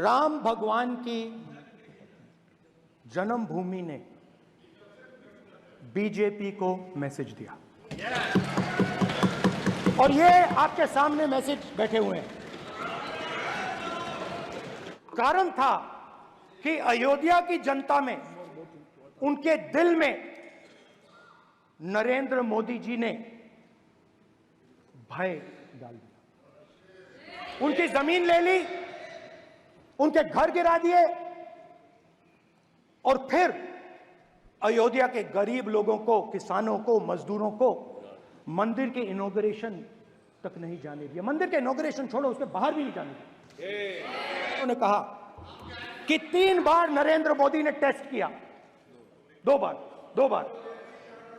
राम भगवान की जन्मभूमि ने बीजेपी को मैसेज दिया और ये आपके सामने मैसेज बैठे हुए हैं। कारण था कि अयोध्या की जनता में, उनके दिल में नरेंद्र मोदी जी ने भय डाल दिया। उनकी जमीन ले ली, उनके घर गिरा दिए और फिर अयोध्या के गरीब लोगों को, किसानों को, मजदूरों को मंदिर के इनॉग्रेशन तक नहीं जाने दिया। मंदिर के इनॉग्रेशन छोड़ो, उसके बाहर भी नहीं जाने दिया। उन्होंने कहा कि 3 बार नरेंद्र मोदी ने टेस्ट किया, 2 बार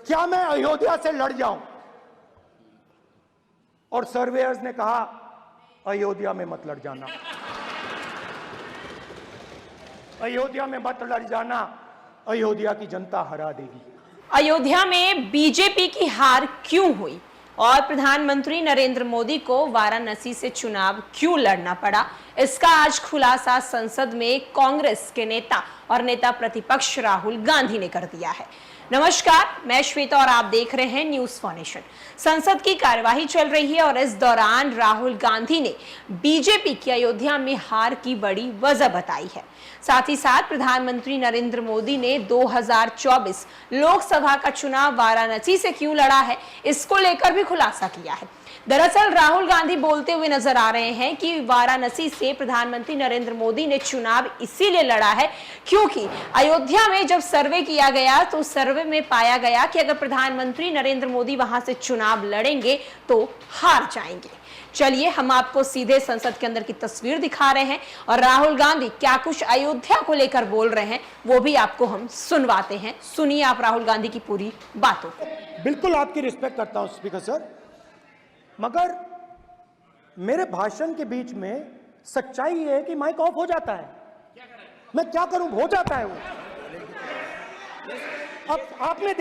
क्या मैं अयोध्या से लड़ जाऊं, और सर्वेयर्स ने कहा अयोध्या में मत लड़ जाना, अयोध्या में मत लड़ जाना, अयोध्या की जनता हरा देगी। अयोध्या में बीजेपी की हार क्यों हुई और प्रधानमंत्री नरेंद्र मोदी को वाराणसी से चुनाव क्यों लड़ना पड़ा, इसका आज खुलासा संसद में कांग्रेस के नेता और नेता प्रतिपक्ष राहुल गांधी ने कर दिया है। नमस्कार, मैं श्वेता और आप देख रहे हैं न्यूज़ फॉर नेशन। संसद की कार्यवाही चल रही है और इस दौरान राहुल गांधी ने बीजेपी की अयोध्या में हार की बड़ी वजह बताई है। साथ ही साथ प्रधानमंत्री नरेंद्र मोदी ने 2024 लोकसभा का चुनाव वाराणसी से क्यों लड़ा है, इसको लेकर भी खुलासा किया है। दरअसल राहुल गांधी बोलते हुए नजर आ रहे हैं कि वाराणसी से प्रधानमंत्री नरेंद्र मोदी ने चुनाव इसीलिए लड़ा है क्योंकि अयोध्या में जब सर्वे किया गया तो सर्वे में पाया गया कि अगर प्रधानमंत्री नरेंद्र मोदी वहां से चुनाव लड़ेंगे तो हार जाएंगे। चलिए हम आपको सीधे संसद के अंदर की तस्वीर दिखा रहे हैं और राहुल गांधी क्या कुछ अयोध्या को लेकर बोल रहे हैं वो भी आपको हम सुनवाते हैं। सुनिए आप राहुल गांधी की पूरी बातों को। बिल्कुल आपकी रिस्पेक्ट करता हूं स्पीकर सर, मगर मेरे भाषण के बीच में सच्चाई ये है कि माइक ऑफ हो जाता है। मैं क्या करूं, हो जाता है वो। अब आपने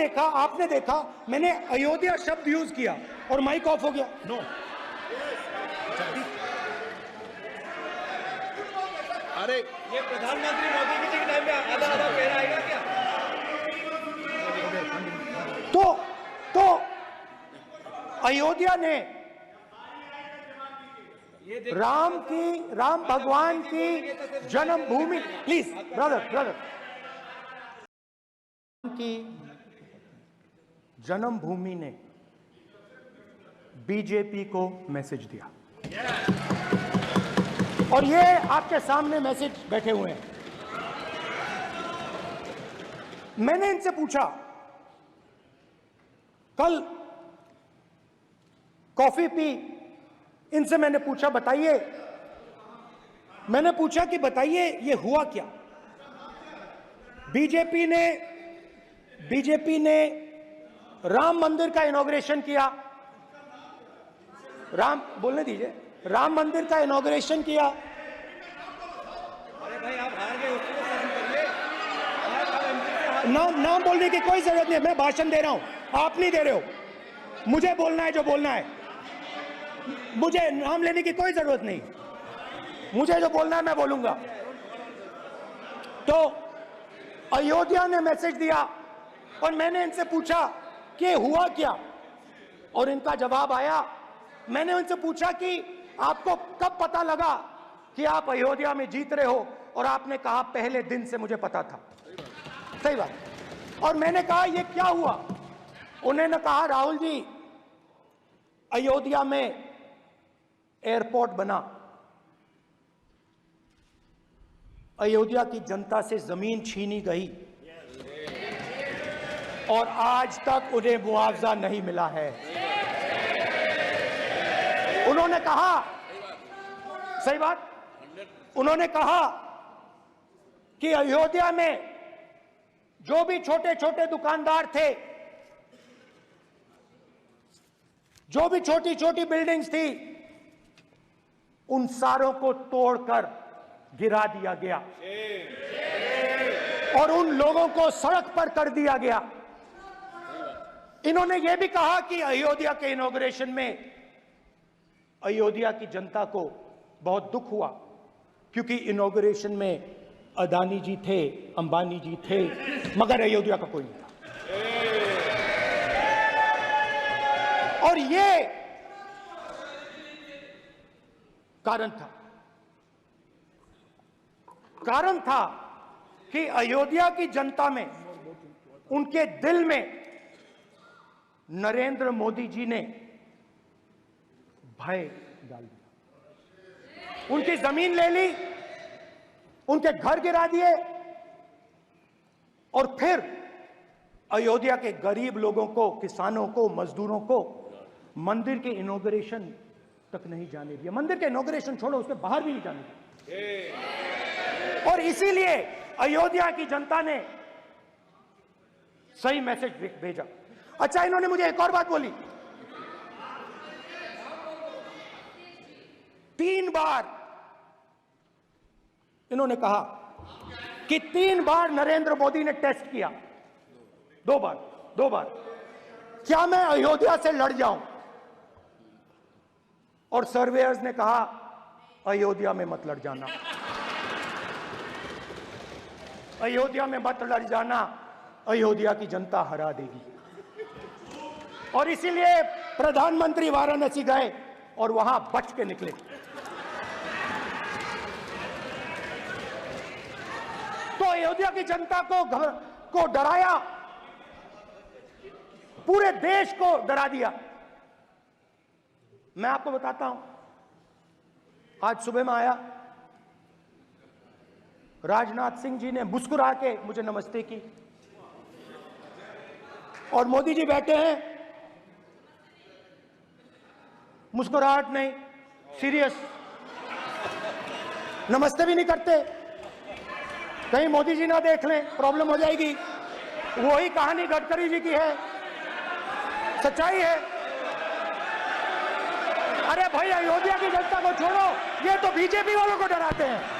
देखा मैंने अयोध्या शब्द यूज किया और माइक ऑफ हो गया। नो, अरे ये प्रधानमंत्री मोदी जी के टाइम में आधा पैर आएगा क्या? तो अयोध्या ने राम भगवान की जन्मभूमि, प्लीज ब्रदर की जन्मभूमि ने बीजेपी को मैसेज दिया और ये आपके सामने मैसेज बैठे हुए हैं। मैंने इनसे पूछा, कल कॉफी पी, इनसे मैंने पूछा कि बताइए ये हुआ क्या। बीजेपी ने राम मंदिर का इनॉग्रेशन किया, बोलने दीजिए, राम मंदिर का इनॉग्रेशन किया। अरे भाई आप हार गए, उसको सहन करिए। नाम बोलने की कोई जरूरत नहीं है, मैं भाषण दे रहा हूं, आप नहीं दे रहे हो। मुझे बोलना है जो बोलना है, मुझे नाम लेने की कोई जरूरत नहीं, मुझे जो बोलना है मैं बोलूंगा। तो अयोध्या ने मैसेज दिया और मैंने इनसे पूछा कि हुआ क्या, और इनका जवाब आया। मैंने उनसे पूछा कि आपको कब पता लगा कि आप अयोध्या में जीत रहे हो, और आपने कहा पहले दिन से मुझे पता था। सही बात। और मैंने कहा ये क्या हुआ, उन्होंने कहा राहुल जी अयोध्या में एयरपोर्ट बना, अयोध्या की जनता से जमीन छीनी गई और आज तक उन्हें मुआवजा नहीं मिला है। उन्होंने कहा, सही बात, उन्होंने कहा कि अयोध्या में जो भी छोटे छोटे दुकानदार थे, जो भी छोटी छोटी बिल्डिंग्स थी, उन सारों को तोड़कर गिरा दिया गया और उन लोगों को सड़क पर कर दिया गया। इन्होंने यह भी कहा कि अयोध्या के इनॉग्रेशन में अयोध्या की जनता को बहुत दुख हुआ क्योंकि इनॉग्रेशन में अदानी जी थे, अंबानी जी थे, मगर अयोध्या का कोई नहीं था। और ये कारण था कि अयोध्या की जनता में, उनके दिल में नरेंद्र मोदी जी ने भय डाल दिया। उनकी जमीन ले ली, उनके घर गिरा दिए और फिर अयोध्या के गरीब लोगों को, किसानों को, मजदूरों को मंदिर के इनॉग्रेशन तक नहीं जाने दिया। मंदिर के इनॉग्रेशन छोड़ो, उसके बाहर भी नहीं जाने दिया। और इसीलिए अयोध्या की जनता ने सही मैसेज भेजा। अच्छा, इन्होंने मुझे एक और बात बोली, 3 बार इन्होंने कहा कि 3 बार नरेंद्र मोदी ने टेस्ट किया। 2 बार क्या मैं अयोध्या से लड़ जाऊं? और सर्वेयर्स ने कहा अयोध्या में मत लड़ जाना, अयोध्या में मत लड़ जाना, अयोध्या की जनता हरा देगी। और इसीलिए प्रधानमंत्री वाराणसी गए और वहां बच के निकले। तो अयोध्या की जनता को डराया, पूरे देश को डरा दिया। मैं आपको बताता हूं, आज सुबह में आया, राजनाथ सिंह जी ने मुस्कुरा के मुझे नमस्ते की, और मोदी जी बैठे हैं, मुस्कुराहट नहीं, सीरियस, नमस्ते भी नहीं करते। कहीं मोदी जी ना देख लें, प्रॉब्लम हो जाएगी। वही कहानी गडकरी जी की है, सच्चाई है। अरे भाई, अयोध्या की जनता को छोड़ो, ये तो बीजेपी वालों को डराते हैं।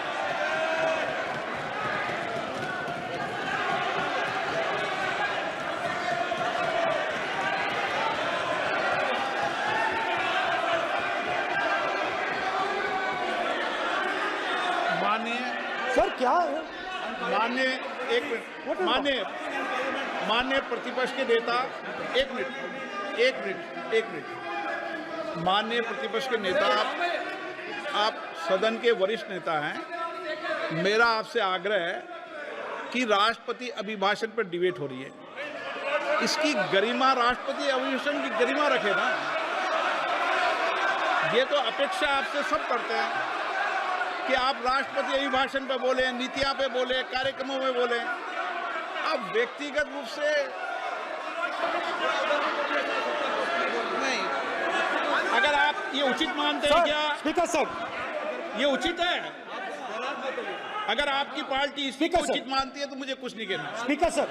सर क्या है? माननीय प्रतिपक्ष के नेता, एक मिनट, माननीय प्रतिपक्ष के नेता, आप सदन के वरिष्ठ नेता हैं। मेरा आपसे आग्रह है कि राष्ट्रपति अभिभाषण पर डिबेट हो रही है, इसकी गरिमा, राष्ट्रपति अभिभाषण की गरिमा रखे ना। ये तो अपेक्षा आपसे सब करते हैं कि आप राष्ट्रपति अभिभाषण पे बोले, नीतियां पे बोले, कार्यक्रमों में बोले। अब व्यक्तिगत रूप से नहीं, अगर आप ये उचित मानते हैं, क्या स्पीकर सर, ये उचित है? अगर आपकी पार्टी इसी को उचित मानती है तो मुझे कुछ नहीं कहना। स्पीकर सर,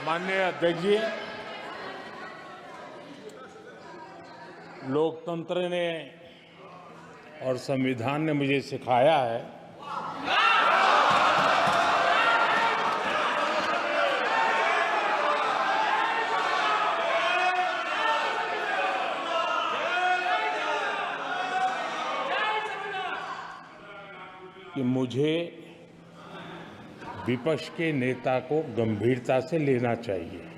माननीय अध्यक्ष जी, लोकतंत्र ने और संविधान ने मुझे सिखाया है कि मुझे विपक्ष के नेता को गंभीरता से लेना चाहिए।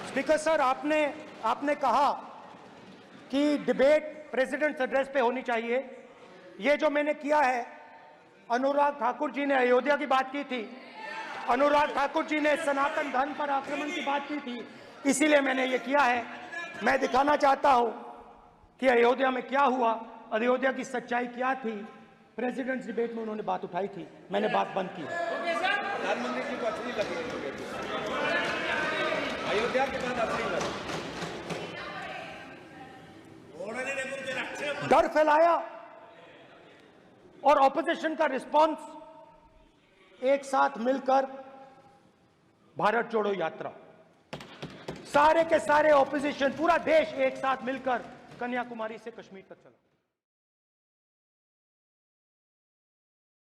स्पीकर सर, आपने कहा कि डिबेट प्रेसिडेंट्स एड्रेस पे होनी चाहिए। ये जो मैंने किया है, अनुराग ठाकुर जी ने अयोध्या की बात की थी, अनुराग ठाकुर जी ने सनातन धर्म पर आक्रमण की बात की थी, इसीलिए मैंने ये किया है। मैं दिखाना चाहता हूं कि अयोध्या में क्या हुआ, अयोध्या की सच्चाई क्या थी। प्रेसिडेंट्स डिबेट में उन्होंने बात उठाई थी, मैंने बात बंद की। प्रधानमंत्री जी को अच्छी लगी अयोध्या के बाद अच्छी लगी, डर फैलाया और ऑपोजिशन का रिस्पांस एक साथ मिलकर भारत जोड़ो यात्रा, सारे के सारे ऑपोजिशन, पूरा देश एक साथ मिलकर कन्याकुमारी से कश्मीर तक चला।